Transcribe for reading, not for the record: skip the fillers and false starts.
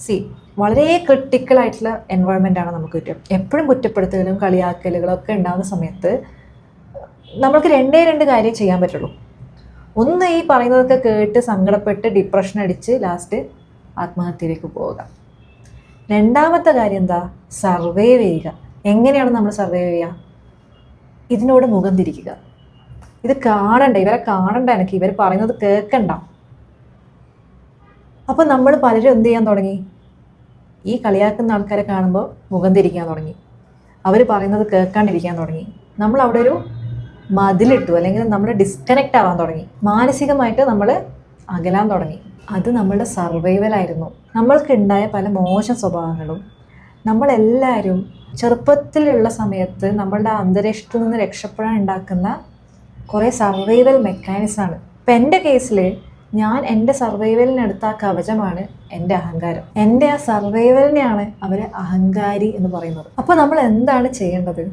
C വളരെ ക്രിട്ടിക്കലായിട്ടുള്ള എൻവയോൺമെൻ്റാണ് നമുക്ക് ചുറ്റും. എപ്പോഴും കുറ്റപ്പെടുത്തലും കളിയാക്കലുകളും ഒക്കെ ഉണ്ടാകുന്ന സമയത്ത് നമ്മൾക്ക് രണ്ട് കാര്യം ചെയ്യാൻ പറ്റുള്ളൂ. ഒന്ന്, ഈ പറയുന്നതൊക്കെ കേട്ട് സങ്കടപ്പെട്ട് ഡിപ്രഷൻ അടിച്ച് ലാസ്റ്റ് ആത്മഹത്യയിലേക്ക് പോവുക. രണ്ടാമത്തെ കാര്യം എന്താ? സർവൈവ് ചെയ്യുക. എങ്ങനെയാണ് നമ്മൾ സർവൈവ് ചെയ്യുക? ഇതിനോട് മുഖം തിരിക്കുക. ഇത് കാണണ്ട, ഇവരെ കാണണ്ട, എനിക്ക് ഇവർ പറയുന്നത് കേൾക്കണ്ട. അപ്പോൾ നമ്മൾ പലരും എന്ത് ചെയ്യാൻ തുടങ്ങി? ഈ കളിയാക്കുന്ന ആൾക്കാരെ കാണുമ്പോൾ മുഖം തിരിക്കാൻ തുടങ്ങി, അവർ പറയുന്നത് കേൾക്കാണ്ടിരിക്കാൻ തുടങ്ങി. നമ്മൾ അവിടെ ഒരു മതിലിട്ടു, അല്ലെങ്കിൽ നമ്മൾ ഡിസ്കണക്റ്റ് ആവാൻ തുടങ്ങി, മാനസികമായിട്ട് നമ്മൾ അകലാൻ തുടങ്ങി. അത് നമ്മളുടെ സർവൈവലായിരുന്നു. നമ്മൾക്കുണ്ടായ പല മോശം സ്വഭാവങ്ങളും നമ്മളെല്ലാവരും ചെറുപ്പത്തിലുള്ള സമയത്ത് നമ്മളുടെ അന്തരീക്ഷത്തിൽ നിന്ന് രക്ഷപ്പെടാൻ ഉണ്ടാക്കുന്ന കുറേ സർവൈവൽ മെക്കാനിസമാണ്. ഇപ്പം എൻ്റെ കേസിൽ ഞാൻ എൻ്റെ സർവൈവലിനെടുത്ത ആ കവചമാണ് എൻ്റെ അഹങ്കാരം. എൻ്റെ ആ സർവൈവലിനെയാണ് അവർ അഹങ്കാരി എന്ന് പറയുന്നത്. അപ്പോൾ നമ്മൾ എന്താണ് ചെയ്യേണ്ടത്?